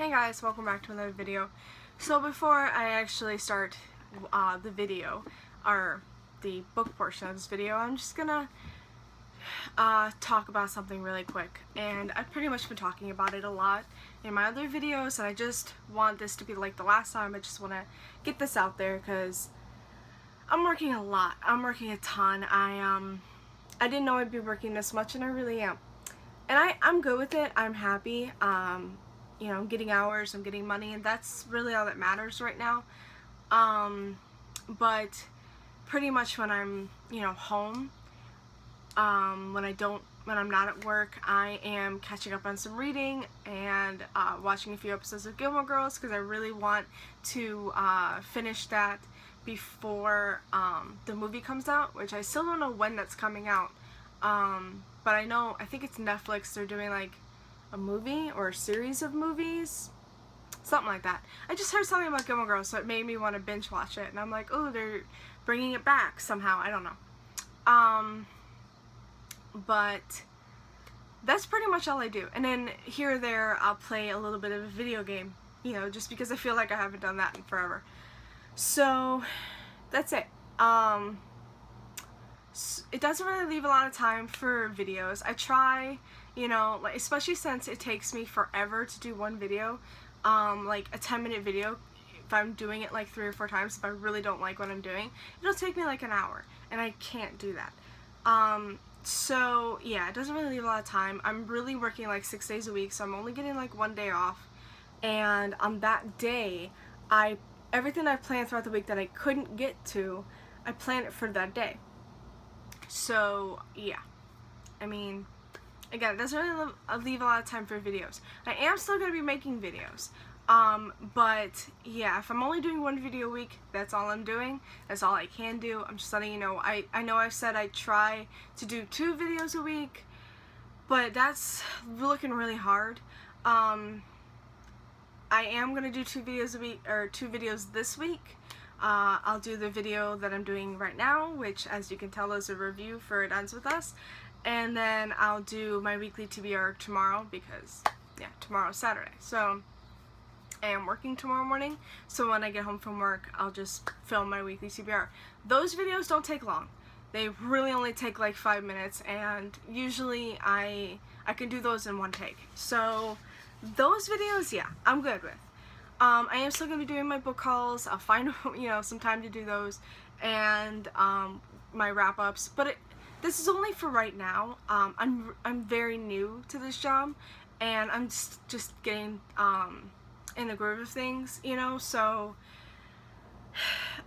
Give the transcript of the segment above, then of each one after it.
Hey guys, welcome back to another video. So before I actually start the video, or the book portion of this video, I'm just gonna talk about something really quick. And I've pretty much been talking about it a lot in my other videos, and I just want this to be like the last time. I just want to get this out there because I'm working a lot. I'm working a ton. I didn't know I'd be working this much, and I really am. And I'm good with it. I'm happy. You know, I'm getting hours, I'm getting money, and that's really all that matters right now. But pretty much when I'm, home, when I'm not at work, I am catching up on some reading and watching a few episodes of Gilmore Girls because I really want to finish that before the movie comes out, which I still don't know when that's coming out. But I think it's Netflix. They're doing like a movie or a series of movies, something like that. I just heard something about Gilmore Girls, so it made me want to binge watch it, and I'm like, oh, they're bringing it back somehow. I don't know. But that's pretty much all I do. And then here or there, I'll play a little bit of a video game, just because I feel like I haven't done that in forever. So that's it. It doesn't really leave a lot of time for videos. I try, like, especially since it takes me forever to do one video, like a 10-minute video. If I'm doing it like 3 or 4 times, if I really don't like what I'm doing, it'll take me like an hour, and I can't do that. So yeah, it doesn't really leave a lot of time. I'm really working like 6 days a week, so I'm only getting like 1 day off, and on that day, everything I've planned throughout the week that I couldn't get to, I plan it for that day. So yeah, I mean, again, it doesn't really leave a lot of time for videos. I am still going to be making videos, but yeah, if I'm only doing 1 video a week, that's all I'm doing. That's all I can do. I'm just letting you know. I know I've said I try to do 2 videos a week, but that's looking really hard. I am going to do 2 videos a week, or 2 videos this week. I'll do the video that I'm doing right now, which, as you can tell, is a review for It Ends With Us. And then I'll do my weekly TBR tomorrow because, yeah, tomorrow's Saturday. So I am working tomorrow morning, so when I get home from work, I'll just film my weekly TBR. Those videos don't take long. They really only take like 5 minutes, and usually I can do those in 1 take. So those videos, yeah, I'm good with. I am still going to be doing my book hauls. I'll find, some time to do those, and my wrap-ups, but this is only for right now. I'm very new to this job, and I'm just getting in the groove of things, so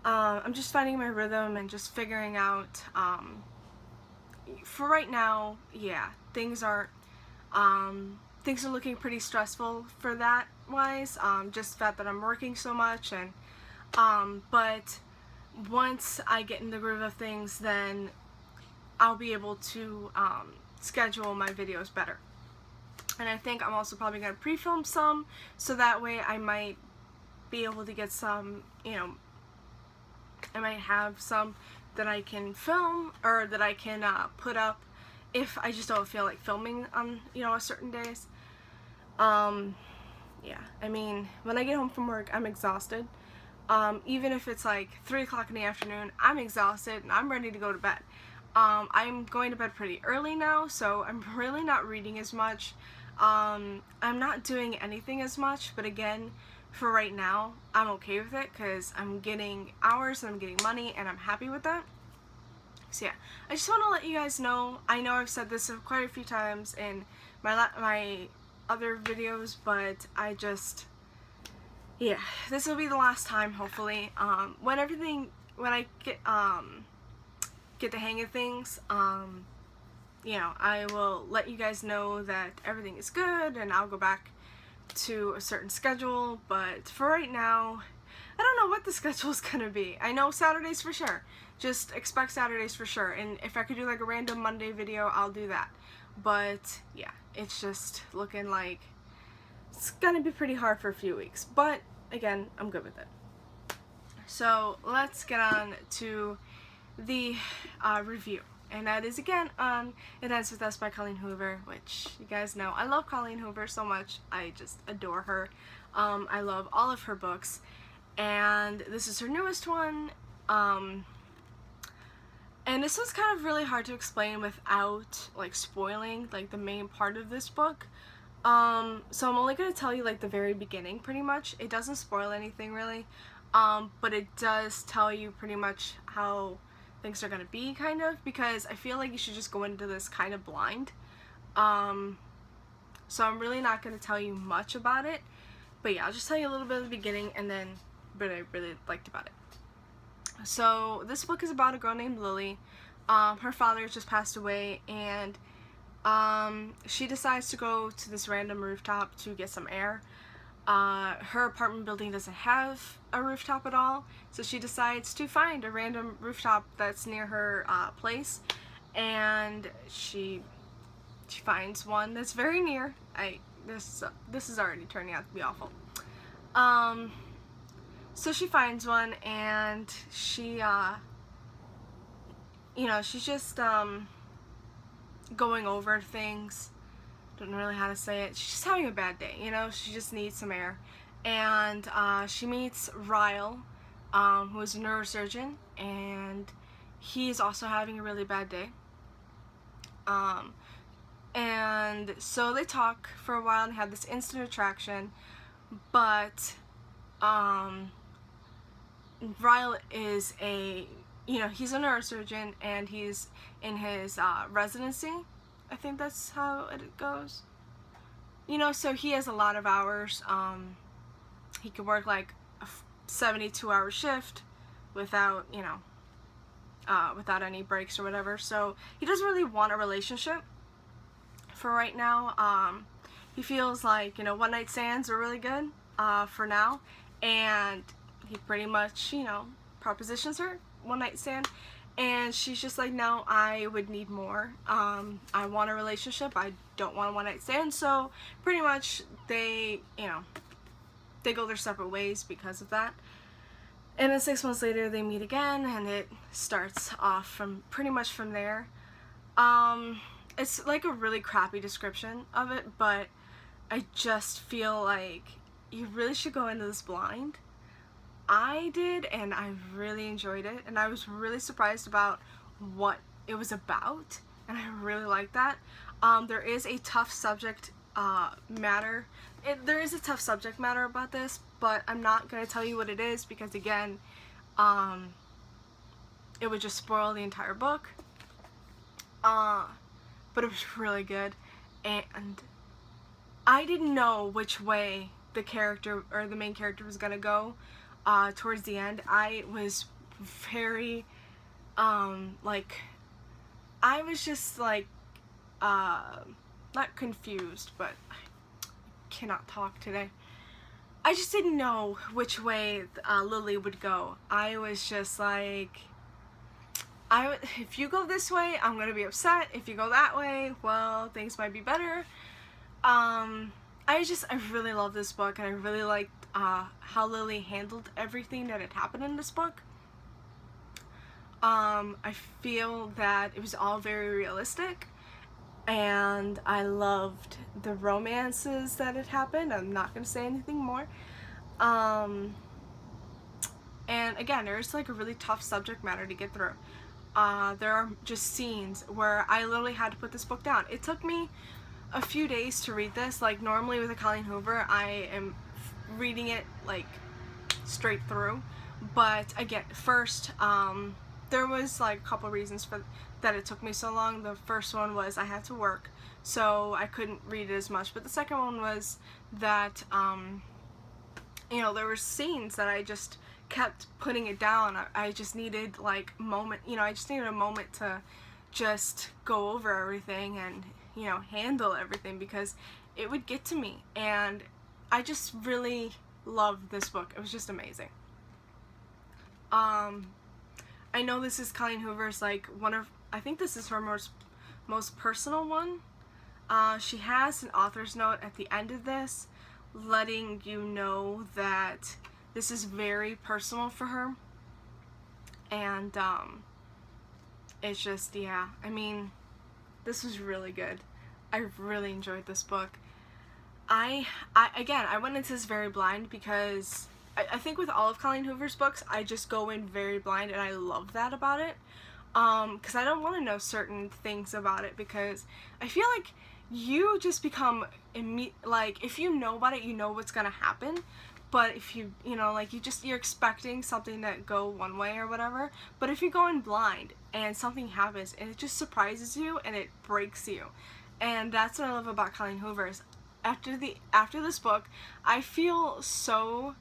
I'm just finding my rhythm and just figuring out, for right now, yeah, things are looking pretty stressful for that wise, just the fact that I'm working so much, and but once I get in the groove of things, then I'll be able to schedule my videos better. And I think I'm also probably going to pre-film some, so that way I might be able to get some, I might have some that I can film, or that I can put up if I just don't feel like filming on, certain days. Yeah, I mean, when I get home from work, I'm exhausted. Even if it's like 3 o'clock in the afternoon, I'm exhausted and I'm ready to go to bed. I'm going to bed pretty early now, so I'm really not reading as much. I'm not doing anything as much, but again, for right now, I'm okay with it because I'm getting hours and I'm getting money, and I'm happy with that. So yeah, I just want to let you guys know. I know I've said this quite a few times in my other videos, but yeah, this will be the last time, hopefully. When I get the hang of things, I will let you guys know that everything is good, and I'll go back to a certain schedule. But for right now, I don't know what the schedule is gonna be. I know Saturdays for sure. Just expect Saturdays for sure. And if I could do like a random Monday video, I'll do that. But yeah, it's just looking like it's gonna be pretty hard for a few weeks. But again, I'm good with it. So let's get on to the review. and that is again on It Ends With Us by Colleen Hoover, which you guys know. I love Colleen Hoover so much. I just adore her. I love all of her books, and this is her newest one. And this was kind of really hard to explain without like spoiling like the main part of this book. So I'm only going to tell you like the very beginning pretty much. It doesn't spoil anything really, but it does tell you pretty much how things are going to be kind of, because I feel like you should just go into this kind of blind. So I'm really not going to tell you much about it, but yeah, I'll just tell you a little bit of the beginning and then what I really liked about it. So this book is about a girl named Lily. Her father just passed away, and she decides to go to this random rooftop to get some air. Her apartment building doesn't have a rooftop at all, so she decides to find a random rooftop that's near her place, and she finds one that's very near. This is already turning out to be awful. So she finds one, and she, she's just, going over things. Don't know really how to say it. She's just having a bad day, she just needs some air. And, she meets Ryle, who is a neurosurgeon, and he's also having a really bad day. And so they talk for a while and have this instant attraction, but, Ryle is he's a neurosurgeon, and he's in his residency. I think that's how it goes. So he has a lot of hours. He could work like a 72-hour shift without, without any breaks or whatever. So he doesn't really want a relationship for right now. He feels like, one-night stands are really good for now, and he pretty much, propositions her one-night stand, and she's just like, no, I would need more. I want a relationship. I don't want a one-night stand. So pretty much they go their separate ways because of that. And then 6 months later they meet again, and it starts off from pretty much from there. It's like a really crappy description of it, but I just feel like you really should go into this blind. I did, and I really enjoyed it, and I was really surprised about what it was about, and I really liked that. There is a tough subject matter. There is a tough subject matter about this, but I'm not going to tell you what it is because, again, it would just spoil the entire book. But it was really good, and I didn't know which way the character, or the main character, was going to go. Towards the end. I was very, I was just like, not confused, but I cannot talk today. I just didn't know which way Lily would go. I was just like, if you go this way, I'm gonna be upset. If you go that way, well, things might be better. I really love this book, and I really liked how Lily handled everything that had happened in this book. I feel that it was all very realistic, and I loved the romances that had happened. I'm not going to say anything more. And again, there's like a really tough subject matter to get through. There are just scenes where I literally had to put this book down. It took me a few days to read this. Like, normally with a Colleen Hoover, I am reading it like straight through, but again, first there was like a couple reasons for that it took me so long. The first one was I had to work, so I couldn't read it as much, but the second one was that there were scenes that I just kept putting it down. I just needed like a moment, I just needed a moment to just go over everything and handle everything, because it would get to me, and I just really loved this book. It was just amazing. I know this is Colleen Hoover's like I think this is her most personal one. She has an author's note at the end of this, letting you know that this is very personal for her, and it's just, yeah, I mean, this was really good. I really enjoyed this book. I went into this very blind because I think with all of Colleen Hoover's books, I just go in very blind, and I love that about it. Because I don't want to know certain things about it, because I feel like you just become, like, if you know about it, you know what's gonna happen. But if you know, like, you're expecting something to go one way or whatever. But if you go in blind and something happens and it just surprises you and it breaks you. And that's what I love about Colleen Hoover is after this book, I feel so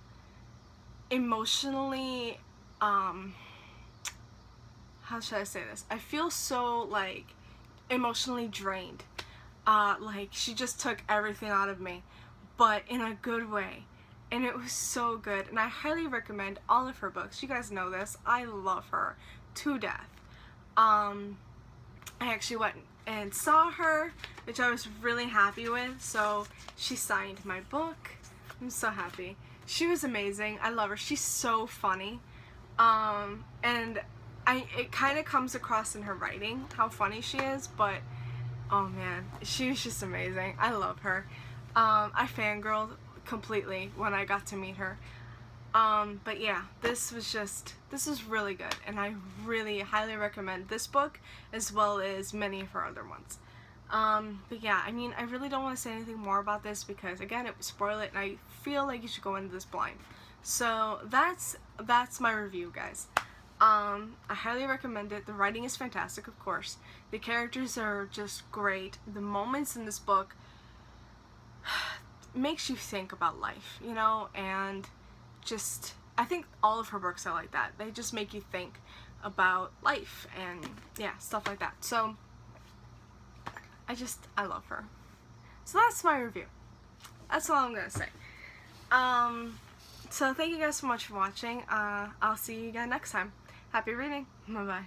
emotionally, how should I say this? I feel so, like, emotionally drained. Like, she just took everything out of me, but in a good way. And it was so good, and I highly recommend all of her books. You guys know this. I love her to death. I actually went and saw her, which I was really happy with, so she signed my book. I'm so happy. She was amazing. I love her. She's so funny. And it kind of comes across in her writing how funny she is, but oh man, she was just amazing. I love her. I fangirled completely when I got to meet her. But yeah, this was really good, and I really highly recommend this book as well as many of her other ones. But yeah, I mean, I really don't want to say anything more about this because, again, it would spoil it, and I feel like you should go into this blind. So that's my review, guys. I highly recommend it. The writing is fantastic, of course. The characters are just great. The moments in this book makes you think about life, you know, and just, I think all of her books are like that. They just make you think about life and, yeah, stuff like that. So, I love her. So that's my review. That's all I'm gonna say. So thank you guys so much for watching. I'll see you again next time. Happy reading. Bye-bye.